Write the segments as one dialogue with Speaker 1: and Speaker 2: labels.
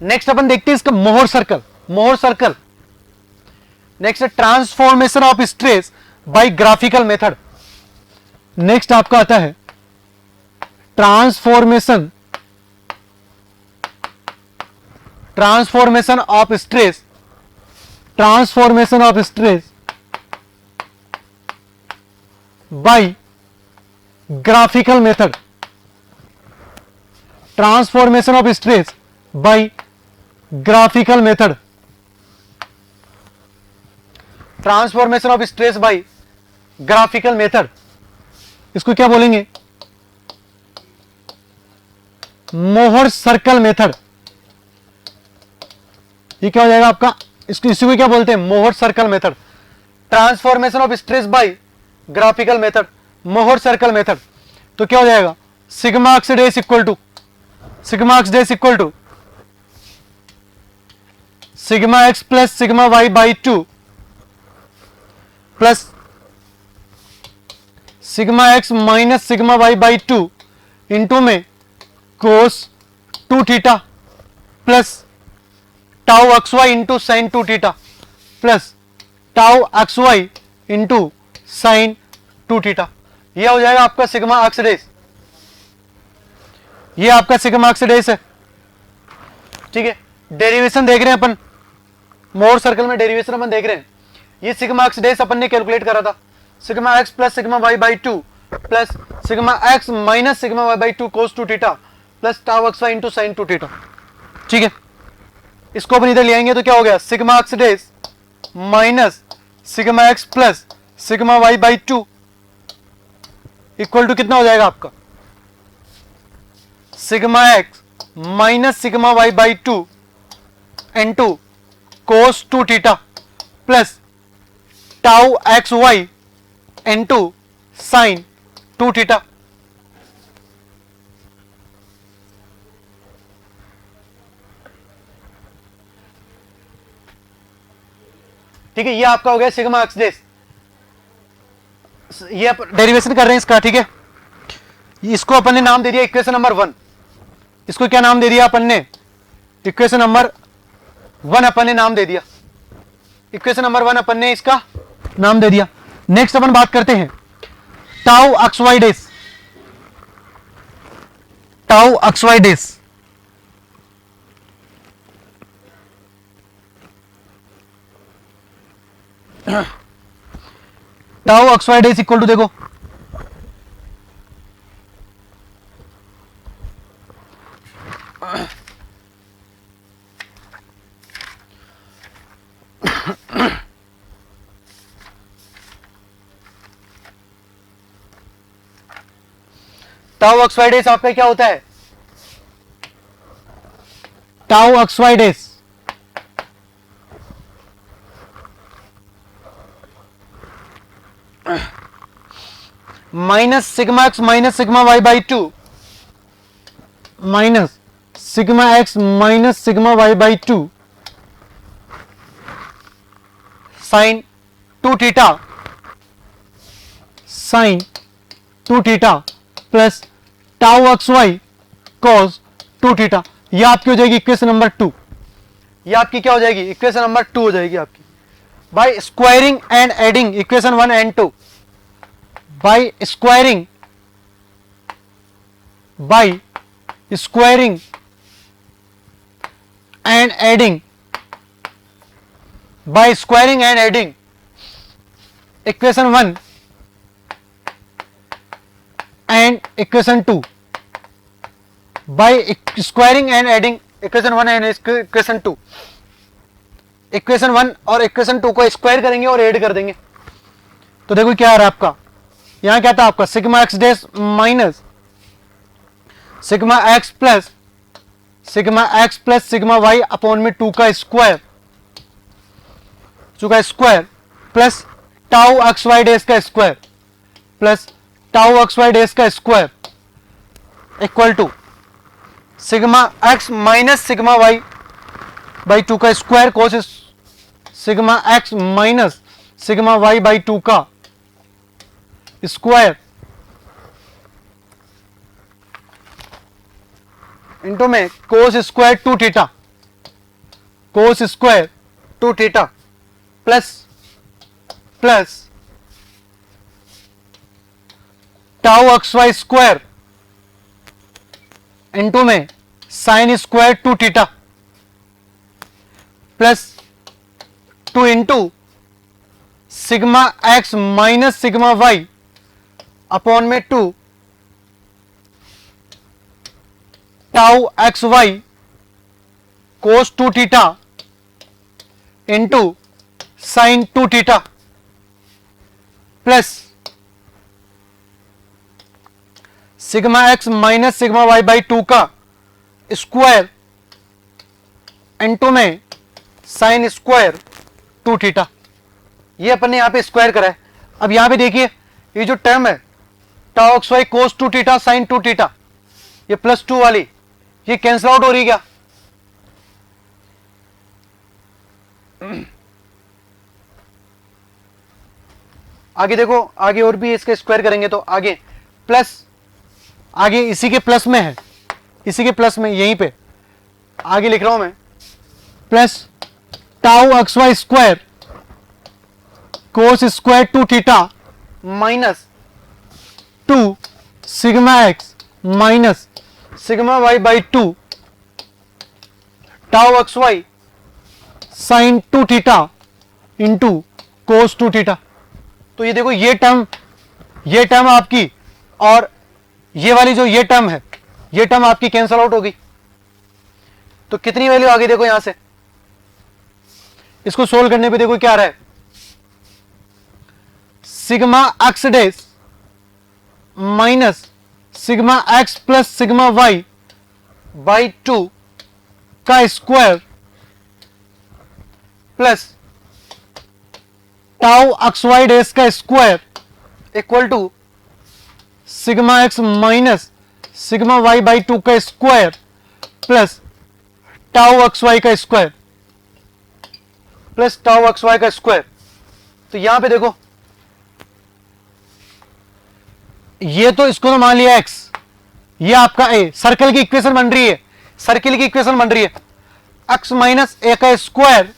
Speaker 1: Next अपन देखते हैं इसका Mohr circle. Mohr circle next transformation of stress by graphical method. Next आपका आता है transformation of stress by graphical method. Transformation of stress by graphical method. Transformation of stress by graphical method, इसको क्या बोलेंगे? मोहर सर्कल मेथड। ये क्या हो जाएगा आपका? इसी को क्या बोलते हैं? Mohr circle method. Transformation of stress by graphical method, Mohr circle method. तो क्या हो जाएगा? Sigma x dash equal to sigma x plus sigma y by 2 plus sigma x minus sigma y by 2 into में cos 2 theta plus tau x y into sine 2 theta plus tau x y into sine 2 theta. यह हो जाएगा आपका sigma x dash. ये आपका sigma x dash है, ठीक है। डेरिवेशन देख रहे हैं अपन, मोहर सर्कल में डेरिवेशन अपन देख रहे हैं। ये सिग्मा एक्स डैश अपन ने कैलकुलेट करा था, sigma x plus sigma y by 2 plus sigma x minus sigma y by 2 cos 2 theta plus tau x y into sine 2 theta, ठीक है। इसको अपन इधर ले आएंगे तो क्या हो गया? Sigma x dash minus sigma x plus sigma y by 2 equal to कितना हो जाएगा आपका? Sigma x minus sigma y by 2 into cos 2 theta plus tau x y into sine 2 theta. ठीक है, ये आपका हो गया सिग्मा एक्स डैश। ये डेरिवेशन कर रहे हैं इसका, ठीक है। इसको अपन ने नाम दे दिया इक्वेशन नंबर 1। इसको क्या नाम दे दिया अपन ने? इक्वेशन नंबर 1 अपन ने नाम दे दिया। इक्वेशन नंबर 1 अपन ने इसका नाम दे दिया। नेक्स्ट अपन बात करते हैं tau x y dash. Tau x y dash tau x y dash equal to देखो टाउ एक्स वाई डैश आपका क्या होता है? Tau x y dash minus sigma x minus sigma y by 2 minus sigma x minus sigma y by 2 sine 2 theta plus tau x y cos 2 theta. यह आपकी हो जाएगी equation number 2। यह आपकी क्या हो जाएगी? इक्वेशन नंबर 2 हो जाएगी आपकी। By squaring and adding equation 1 and 2, by squaring and adding equation 1 and equation 2 by squaring and adding equation 1 and equation 2। Equation 1 और इक्वेशन 2 को स्क्वायर करेंगे और ऐड कर देंगे तो देखो क्या आ रहा है आपका। यहां क्या था आपका? Sigma x dash minus sigma x plus sigma y upon में 2 का square plus tau x y dash का square plus tau x y dash का square equal to sigma x minus sigma y by 2 का square cos sigma x minus sigma y by 2 का square into में cos square 2 theta cos square 2 theta plus tau x y square into में sine square 2 theta plus 2 into sigma x minus sigma y upon में 2 tau x y cos 2 theta into sine 2 theta plus sigma x minus sigma y by 2 का square into में sine square 2 theta. ये अपन ने यहां पे square करा है। अब यहां पे देखिए ये जो टर्म है tau x y cos 2 theta sine 2 theta, ये प्लस 2 वाली ये कैंसिल आउट हो रही क्या? आगे देखो, आगे और भी इसके स्क्वायर करेंगे तो आगे प्लस, आगे इसी के प्लस में है, इसी के प्लस में यहीं पे आगे लिख रहा हूं मैं, plus tau x y square cos square 2 theta minus 2 sigma x minus sigma y by 2 tau x y sine 2 theta into cos 2 theta. तो ये देखो ये टर्म आपकी और ये वाली जो ये टर्म है, ये टर्म आपकी कैंसल आउट होगी। तो कितनी वैल्यू आ गई देखो यहां से, इसको सोल्व करने पे देखो क्या आ रहा है, sigma x dash minus sigma x plus sigma y by 2 का square plus tau x y dash का square equal to sigma x minus sigma y by 2 का square plus tau x y का square plus tau x y का square. तो यहां पे देखो ये तो इसको तो मान लिया x, ये आपका a, सर्कल की इक्वेशन बन रही है, सर्कल की इक्वेशन बन रही है x माइनस a का square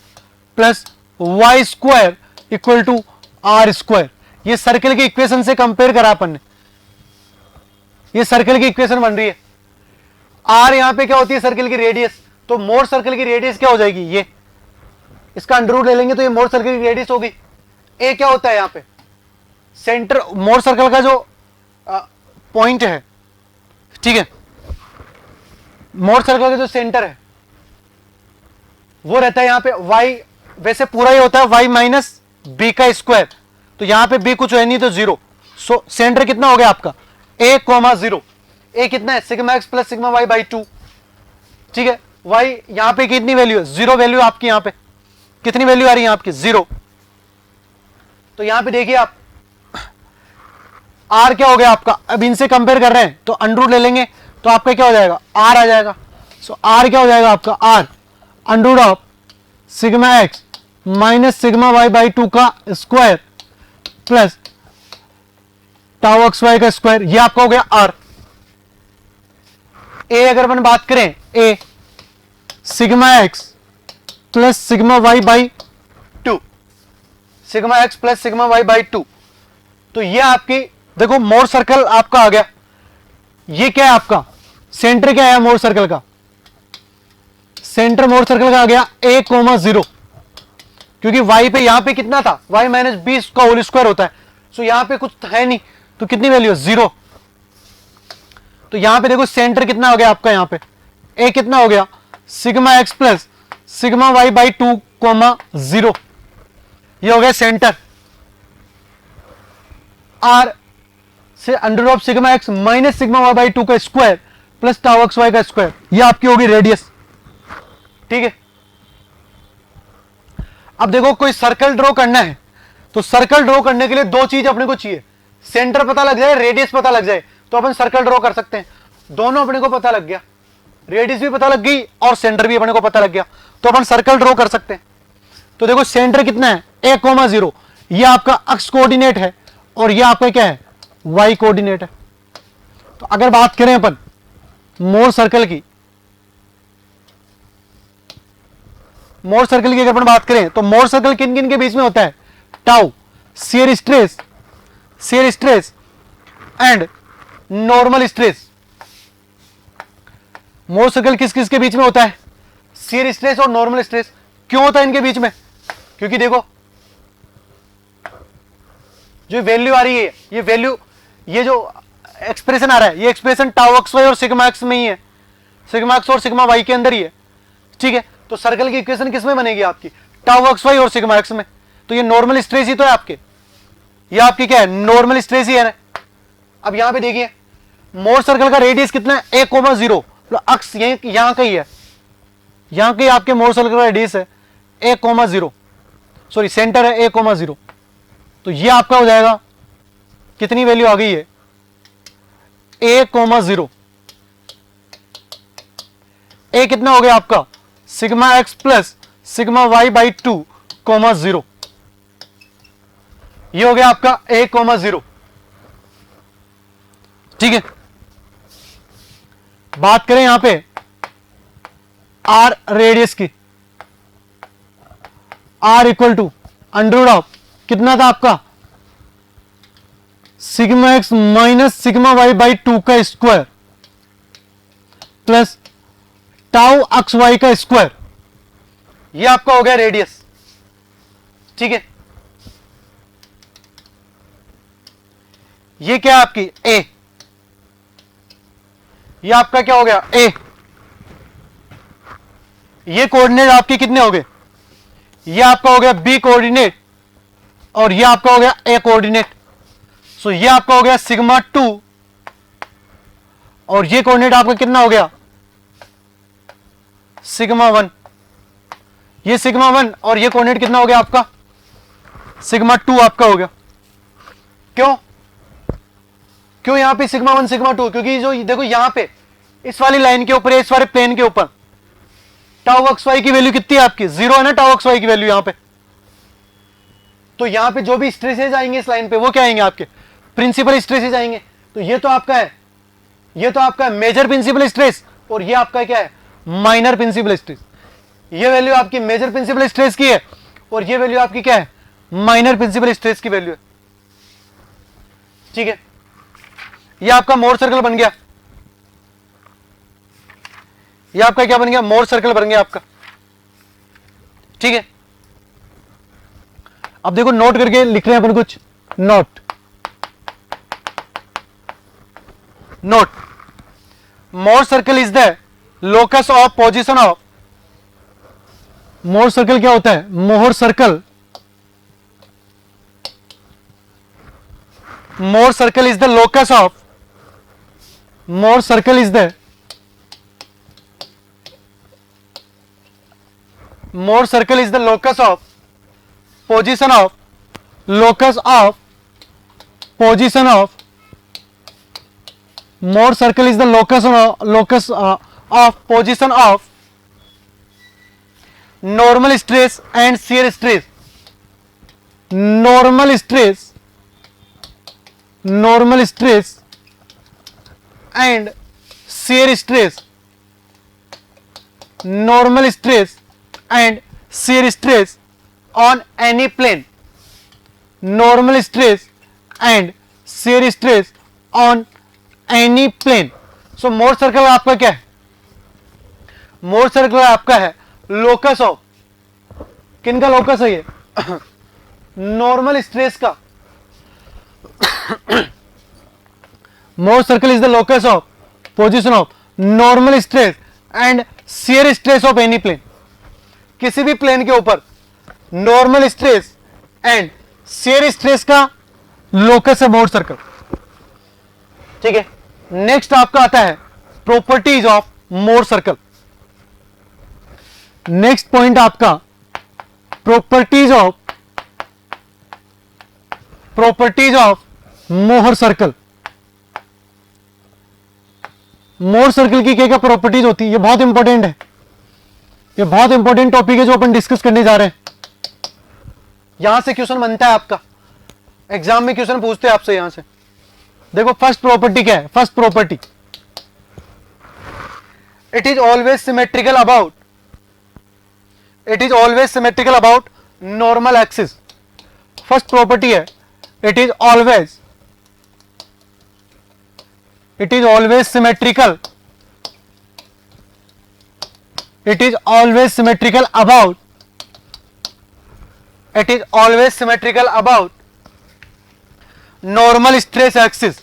Speaker 1: plus y square equal to r square. ये सर्कल की इक्वेशन से कंपेयर करा अपन ने, ये सर्कल की इक्वेशन बन रही है। आर यहां पे क्या होती है सर्कल की रेडियस, तो मोर सर्कल की रेडियस क्या हो जाएगी, ये इसका अंडर रूट ले लेंगे तो ये मोर सर्कल की रेडियस होगी। ए क्या होता है यहां पे सेंटर, मोर सर्कल का जो पॉइंट है, ठीक है, मोर सर्कल का जो सेंटर है वो रहता है यहां पे y, वैसे पूरा ही होता है y माइनस बी का स्क्वायर, तो यहां पे b कुछ है नहीं तो 0। सो सेंटर कितना हो गया आपका a कोमा 0, a कितना है sigma x plus sigma y by 2, ठीक है। y यहां पे कितनी वैल्यू है, 0 वैल्यू आपकी, यहां पे कितनी वैल्यू आ रही है आपकी 0। तो यहां पे देखिए आप r क्या हो गया आपका, अब इनसे कंपेयर कर रहे हैं तो अंडर रूट ले लेंगे तो आपका क्या हो जाएगा r आ जाएगा। सो r क्या हो जाएगा आपका, r under root of sigma x minus sigma y by 2 का square plus tau x y का स्क्वायर, ये आपका हो गया r। a अगर अपन बात करें, a sigma x plus sigma y by 2, sigma x plus sigma y by 2, तो ये आपकी देखो मोर सर्कल आपका आ गया। ये क्या है आपका सेंटर, क्या है मोर सर्कल का सेंटर, मोर सर्कल का आ गया a कोमा 0, क्योंकि y पे यहां पे कितना था y माइनस बी का होल स्क्वायर होता है, सो यहां पे कुछ है नहीं तो कितनी वैल्यू है 0। तो यहां पे देखो सेंटर कितना हो गया आपका, यहां पे a कितना हो गया sigma x plus sigma y by 2 comma 0, ये हो गया सेंटर। r से under of sigma x minus sigma y by 2 का square plus tau x y का स्क्वायर, ये आपकी होगी रेडियस, ठीक है। अब देखो कोई सर्कल ड्रॉ करना है तो सर्कल ड्रॉ करने के लिए दो चीज अपने को चाहिए, सेंटर पता लग जाए, रेडियस पता लग जाए, तो अपन सर्कल ड्रॉ कर सकते हैं। दोनों अपने को पता लग गया, रेडियस भी पता लग गई और सेंटर भी अपने को पता लग गया, तो अपन सर्कल ड्रॉ कर सकते हैं। तो देखो सेंटर कितना है a कोमा 0, ये आपका x कोऑर्डिनेट है और ये आपका क्या है y कोऑर्डिनेट है। तो अगर बात करें अपन मोर सर्कल की, मोर सर्कल की अगर अपन बात करें तो मोर सर्कल किन किन के बीच में होता है? Tau, shear stress and normal stress. More circle किस किस के बीच में होता है? शियर स्ट्रेस और नॉर्मल स्ट्रेस। क्यों होता है इनके बीच में? क्योंकि देखो जो वैल्यू आ रही है, ये वैल्यू, ये जो एक्सप्रेशन आ रहा है, ये एक्सप्रेशन टाउ एक्स वाई और सिग्मा एक्स में ही है, सिग्मा एक्स और सिग्मा वाई के अंदर ही है। ठीक है, तो सर्कल की इक्वेशन किस में बनेगी आपकी? टाउ एक्स वाई और सिग्मा एक्स में। तो ये नॉर्मल स्ट्रेस ही तो है आपके, ये आपकी क्या है? नॉर्मल स्ट्रेस ही है ना। अब यहां पे देखिए मोर सर्कल का रेडियस कितना है? a,0। अक्स यहां का ही है, यहां के आपके मोर सर्कल का रेडियस है a,0, सॉरी सेंटर है a,0। तो ये आपका हो जाएगा, कितनी वैल्यू आ गई है? a,0। ए कितना हो गया आपका? Sigma x plus sigma y by 2,0। ये हो गया आपका a,0। ठीक है, बात करें यहां पे आर रेडियस की, r equal to under root of कितना था आपका? Sigma x minus sigma y by 2 का square plus tau x y का स्क्वायर। ये आपका हो गया रेडियस। ठीक है, ये क्या है आपकी? ए। ये आपका क्या हो गया? ए। ये कोऑर्डिनेट आपके कितने हो गए? ये आपका हो गया बी कोऑर्डिनेट और ये आपका हो गया ए कोऑर्डिनेट। सो ये आपका हो गया सिग्मा 2 और ये कोऑर्डिनेट आपका कितना हो गया? सिग्मा 1। ये सिग्मा 1 और ये कोऑर्डिनेट कितना हो गया आपका? सिग्मा 2 आपका हो गया। क्यों क्यों यहां पे सिग्मा 1 सिग्मा 2? क्योंकि जो देखो यहां पे इस वाली लाइन के ऊपर, इस वाले प्लेन के ऊपर टाउ एक्स वाई की वैल्यू कितनी है आपकी? 0 है ना टाउ एक्स वाई की वैल्यू यहां पे। तो यहां पे जो भी स्ट्रेसेज आएंगे इस लाइन पे वो क्या आएंगे आपके? प्रिंसिपल स्ट्रेसेज आएंगे। तो ये तो आपका है, ये तो आपका मेजर प्रिंसिपल स्ट्रेस और ये आपका क्या है? Minor principal stress. ये वैल्यू आपकी मेजर प्रिंसिपल स्ट्रेस की है और ये वैल्यू आपकी क्या है? माइनर प्रिंसिपल स्ट्रेस की वैल्यू है। ठीक है, ये आपका मोर सर्कल बन गया। ये आपका क्या बन गया? मोर सर्कल बन गया आपका। ठीक है, अब देखो नोट करके लिख रहे हैं अपन कुछ। Note more circle is the locus of position of, Mohr circle क्या होता है? मोहर circle, Mohr circle is the locus of, Mohr circle is the, more circle is the locus of position of, locus of position of, Mohr circle is the locus of position of normal stress and shear stress. Normal stress and shear stress, normal stress and shear stress on any plane, normal stress and shear stress on any plane. So more circle आपका क्या है? Mohr circle आपका है locus of, किनका locus है ये? Normal stress का। Mohr circle is the locus of position of normal stress and shear stress of any plane. किसी भी प्लेन के ऊपर normal stress and shear stress का लोकस है मोर सर्कल। ठीक है, नेक्स्ट आपका आता है properties of Mohr circle. Next point आपका properties of Mohr circle. Mohr circle की क्या क्या प्रॉपर्टीज होती है? ये बहुत इंपॉर्टेंट है, ये बहुत इंपॉर्टेंट टॉपिक है जो अपन डिस्कस करने जा रहे हैं। यहां से क्वेश्चन बनता है आपका, एग्जाम में क्वेश्चन पूछते हैं आपसे यहां से। देखो फर्स्ट प्रॉपर्टी क्या है? First property, it is always symmetrical about, it is always symmetrical about normal axis. First property है, it is always symmetrical. It is always symmetrical about. It is always symmetrical about normal stress axis.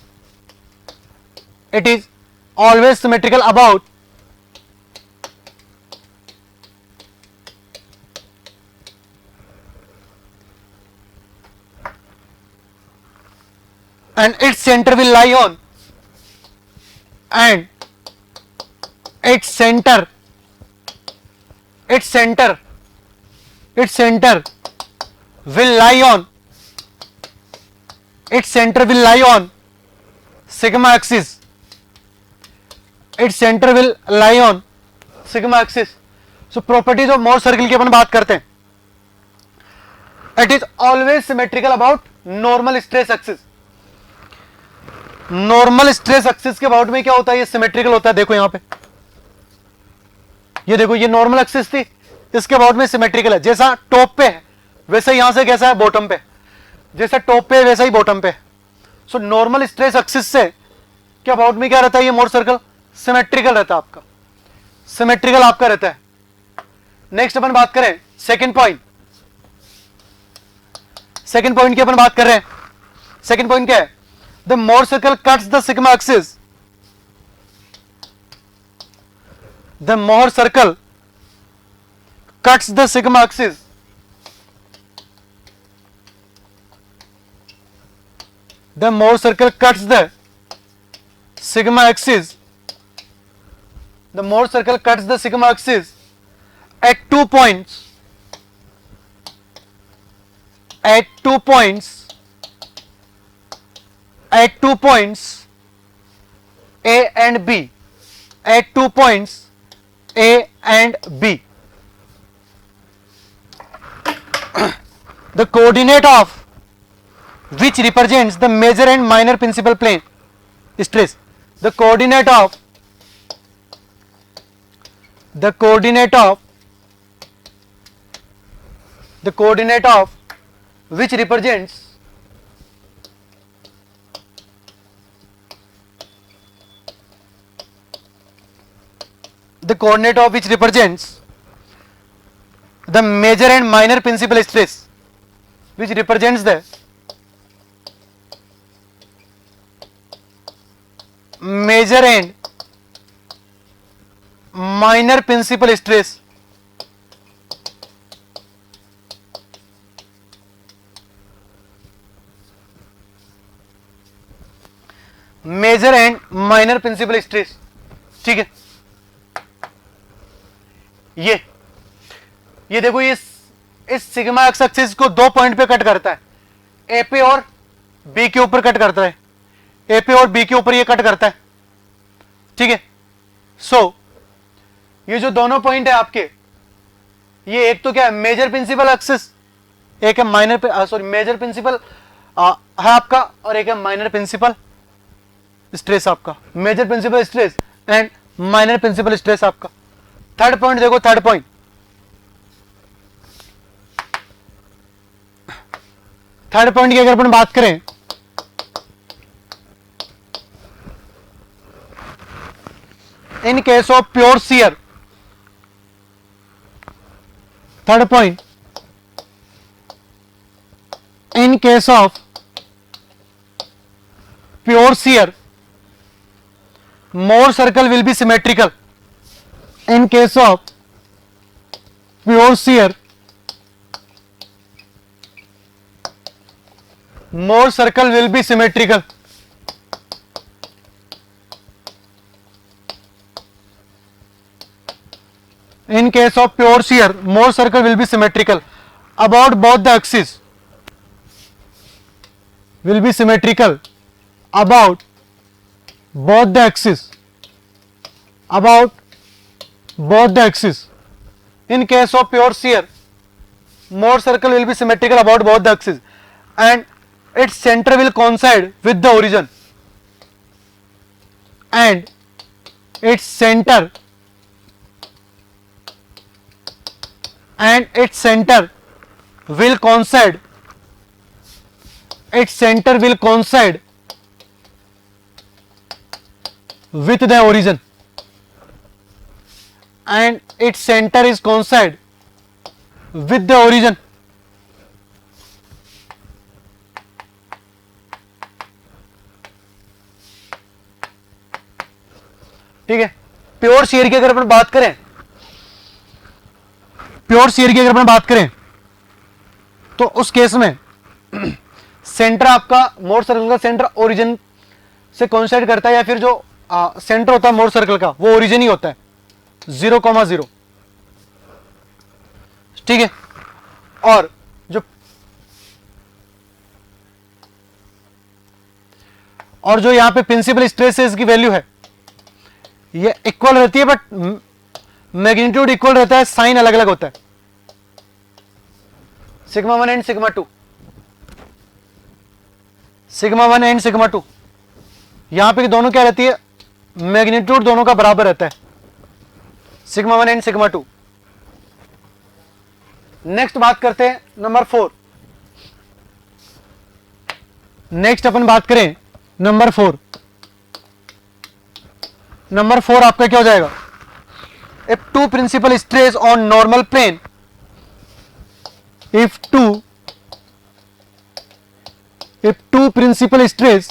Speaker 1: It is always symmetrical about and its center will lie on and its center will lie on sigma axis. Its center will lie on sigma axis. So properties of Mohr circle की अपन बात करते हैं. It is always symmetrical about normal stress axis. Normal stress axis के about में क्या होता है, ये सिमेट्रिकल होता है. देखो यहां पे, ये देखो, ये नॉर्मल एक्सिस थी, इसके अबाउट में सिमेट्रिकल है. जैसा टॉप पे है वैसे यहां से कैसा है बॉटम पे, जैसा टॉप पे है वैसा ही बॉटम पे. सो नॉर्मल स्ट्रेस एक्सिस से के अबाउट में क्या रहता है, ये मोर सर्कल सिमेट्रिकल रहता है आपका, सिमेट्रिकल आपका रहता है. नेक्स्ट अपन बात करें सेकंड पॉइंट. सेकंड पॉइंट की अपन बात कर रहे हैं. सेकंड पॉइंट क्या है, the Mohr circle cuts the sigma axis. The Mohr circle cuts the sigma axis. The Mohr circle cuts the sigma axis. The Mohr circle cuts the sigma axis at 2 points. At 2 points. At 2 points A and B. At 2 points A and B. The coordinate of which represents the major and minor principal plane stress. The coordinate of which represents the major and minor principal stress, which represents the major and minor principal stress. Major and minor principal stress. ठीक है, ये देखो, इस sigma x axis को 2 point पे cut करता है, ए पे और बी के ऊपर कट करता है, ए पे और बी के ऊपर ये कट करता है. ठीक है. सो ये जो दोनों पॉइंट है आपके, ये एक तो क्या है मेजर प्रिंसिपल एक्सिस, एक है माइनर मेजर प्रिंसिपल है आपका, और एक है माइनर प्रिंसिपल स्ट्रेस आपका. Major principal stress and minor principal stress आपका. थर्ड पॉइंट देखो, थर्ड पॉइंट की अगर अपन बात करें, in case of pure shear, third point, in case of pure shear Mohr circle will be symmetrical. In case of pure shear, Mohr circle will be symmetrical. In case of pure shear, Mohr circle will be symmetrical about both the axes. Will be symmetrical about both the axes. About both the axes. In case of pure shear, Mohr circle will be symmetrical about both the axes, and its center will coincide with the origin, and its center and its center will coincide with the origin, and its center is coincide with the origin. ठीक है, pure share की अगर अपन बात करें, तो उस case में सेंटर आपका मोर सर्कल का सेंटर ओरिजिन से कोइंसाइड करता है, या फिर जो सेंटर होता है मोर सर्कल का वो ओरिजिन ही होता है 0,0, ठीक है। और जो यहां पे प्रिंसिपल स्ट्रेसेस की वैल्यू है ये इक्वल रहती है, बट मैग्नीट्यूड इक्वल रहता है, साइन अलग अलग होता है, sigma 1 and sigma 2, sigma 1 and sigma 2, यहां पे दोनों क्या रहती है, मैग्नीट्यूड दोनों का बराबर रहता है, सिग्मा 1 एंड सिग्मा 2। नेक्स्ट बात करते हैं नंबर 4। नेक्स्ट अपन बात करें नंबर 4। नंबर 4 आपका क्या हो जाएगा, if two principal stress on normal plane, if two principal stress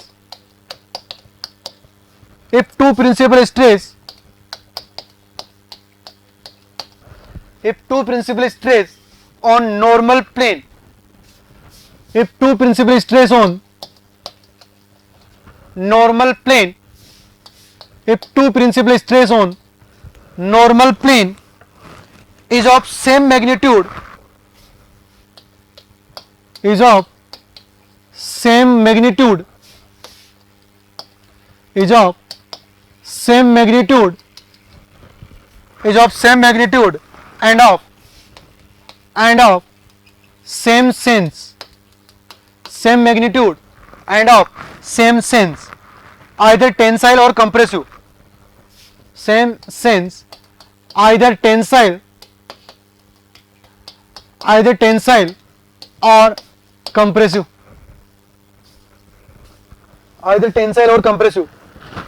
Speaker 1: on normal plane, if two principal stress on normal plane, if two principal stress on normal plane is of same magnitude, is of same magnitude and of same sense, same magnitude and of same sense, either tensile or compressive, same sense, either tensile or compressive,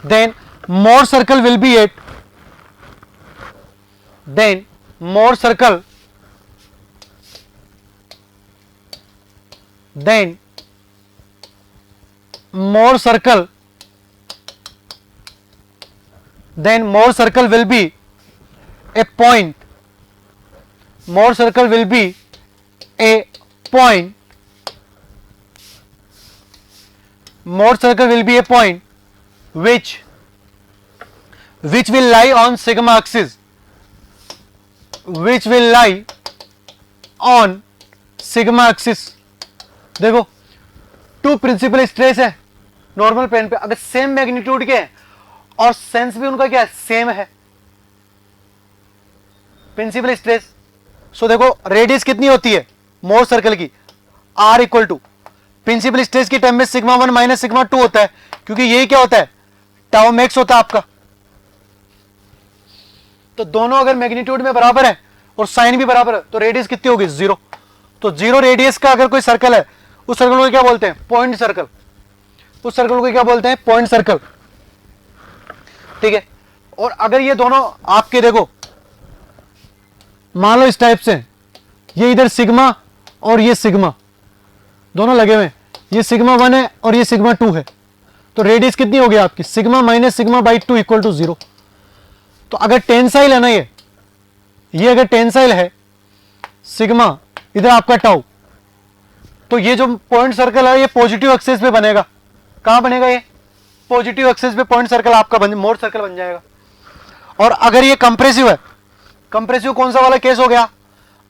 Speaker 1: then Mohr circle will be at, then Mohr circle will be a point, Mohr circle will be a point, Mohr circle will be a point which will lie on sigma axis, which will lie on sigma axis। देखो to principal stress है normal plane पे, अगर same magnitude के हैं और sense भी उनका क्या है, सेम है, प्रिंसिपल स्ट्रेस। सो देखो रेडियस कितनी होती है मोर सर्कल की, r equal to principal stress की टर्म में सिग्मा 1 माइनस सिग्मा 2 होता है, क्योंकि यही क्या होता है, टाउ मैक्स होता है आपका। तो दोनों अगर मैग्नीट्यूड में बराबर है और साइन भी बराबर है तो रेडियस कितनी होगी, 0। तो 0 रेडियस का अगर कोई सर्कल है, उस सर्कल को क्या बोलते हैं, पॉइंट सर्कल, उस सर्कल को क्या बोलते हैं, पॉइंट सर्कल, ठीक है। और अगर ये दोनों आपके देखो मान लो इस टाइप से, ये इधर सिग्मा और ये सिग्मा दोनों लगे हुए, ये सिग्मा 1 है और ये सिग्मा 2 है, तो रेडियस कितनी होगी आपकी, sigma minus sigma by 2 equal to 0। तो अगर टेंसाइल है ना ये अगर टेंसाइल है, सिग्मा इधर आपका टाउ, तो ये जो पॉइंट सर्कल है ये पॉजिटिव एक्सिस पे बनेगा। कहां बनेगा, ये पॉजिटिव एक्सिस पे पॉइंट सर्कल आपका मोर सर्कल बन जाएगा। और अगर ये कंप्रेसिव है, कंप्रेसिव कौन सा वाला केस हो गया,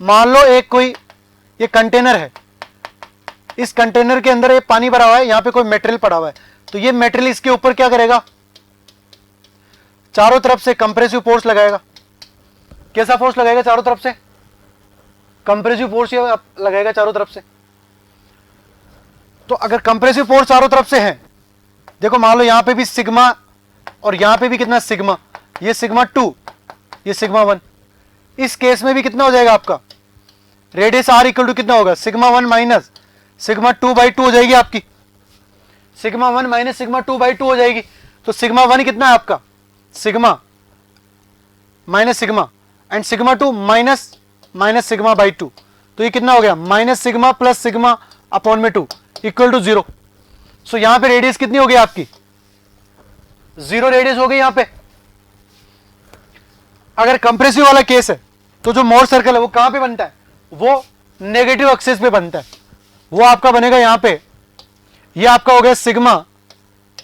Speaker 1: मान लो एक कोई ये कंटेनर है, इस कंटेनर के अंदर ये पानी भरा हुआ है, यहां पे कोई मटेरियल पड़ा हुआ है, तो ये मटेरियल इसके ऊपर क्या करेगा, चारों तरफ से कंप्रेसिव फोर्स लगाएगा। कैसा फोर्स लगाएगा, चारों तरफ से कंप्रेसिव फोर्स लगाएगा चारों तरफ से। तो अगर कंप्रेसिव फोर्स चारों तरफ से है, देखो मान लो यहां पे भी सिग्मा और यहां पे भी कितना सिग्मा, ये सिग्मा 2 ये सिग्मा 1, इस केस में भी कितना हो जाएगा आपका, रेडियस आर इक्वल टू कितना होगा, सिग्मा 1 माइनस सिग्मा 2/2 हो जाएगी आपकी, सिग्मा 1 माइनस सिग्मा 2/2 हो जाएगी। तो सिग्मा 1 कितना है आपका, sigma minus sigma, and sigma 2 minus minus sigma by 2, तो ये कितना हो गया, minus sigma plus sigma upon में 2 इक्वल टू 0। सो यहां पे रेडियस कितनी हो गई आपकी, 0 रेडियस हो गई यहां पे। अगर कंप्रेसिव वाला केस है तो जो मोर सर्कल है वो कहां पे बनता है, वो नेगेटिव एक्सिस पे बनता है, वो आपका बनेगा यहां पे, ये आपका हो गया सिग्मा,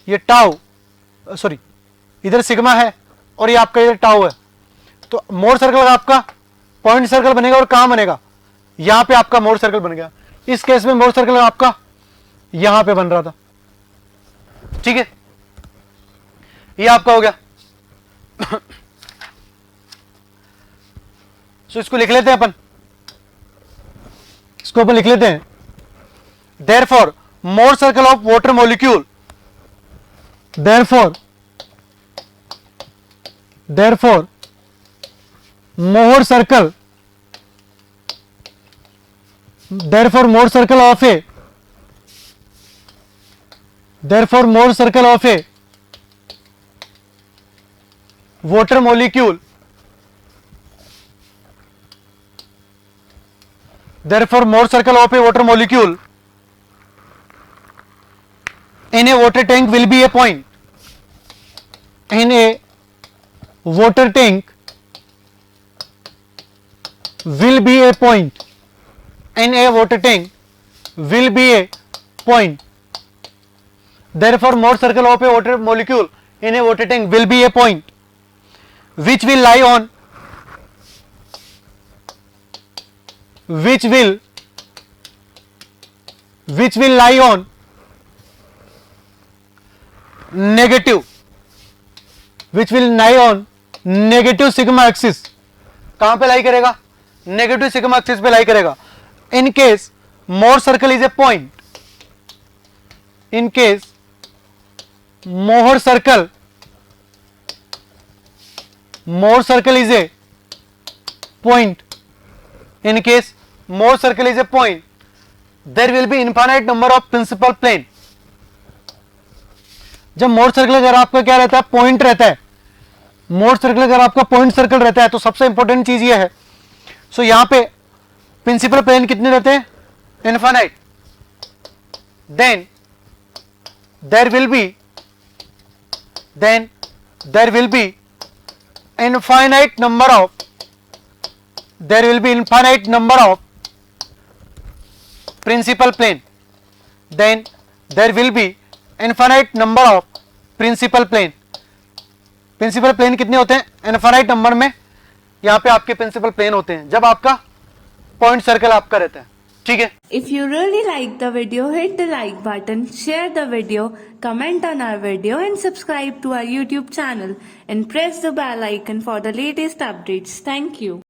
Speaker 1: ये टाउ, सॉरी इधर सिग्मा है और ये आपका इधर टाउ है। तो मोर सर्कल आपका पॉइंट सर्कल बनेगा और कहां बनेगा, यहां पे आपका मोर सर्कल बन गया। इस केस में मोर सर्कल आपका यहां पे बन रहा था, ठीक है, ये आपका हो गया। सो इसको लिख लेते हैं अपन, इसको अपन लिख लेते हैं, therefore more circle of water molecule, therefore more circle, therefore more circle of a, therefore more circle of a water molecule, therefore more circle of a water molecule in a water tank will be a point, in a water tank will be a point, in a water tank will be a point, therefore more circle of a water molecule in a water tank will be a point which will lie on, which will lie on negative, which will lie on negative sigma axis, कहां पे lie करेगा, negative sigma axis पे lie करेगा। In case Mohr circle is a point, in case Mohr circle is a point, in case Mohr circle is a point, there will be infinite number of principal plane. जब Mohr circle अगर आपका क्या रहता है, point रहता है, Mohr circle अगर आपका पॉइंट सर्कल रहता है तो सबसे इंपॉर्टेंट चीज ये है, सो यहां पे प्रिंसिपल प्लेन कितने रहते हैं, infinite, then there will be infinite number of, there will be infinite number of principal plane, then there will be infinite number of principal plane। Principal plane कितने होते हैं, इनफाइनाइट नंबर में यहां पे आपके प्रिंसिपल प्लेन होते हैं जब आपका पॉइंट सर्कल आपका रहता है, ठीक है।
Speaker 2: If you really like the video, hit the like button, share the video, comment on our video and subscribe to our YouTube channel and press the bell icon for the latest updates. Thank you.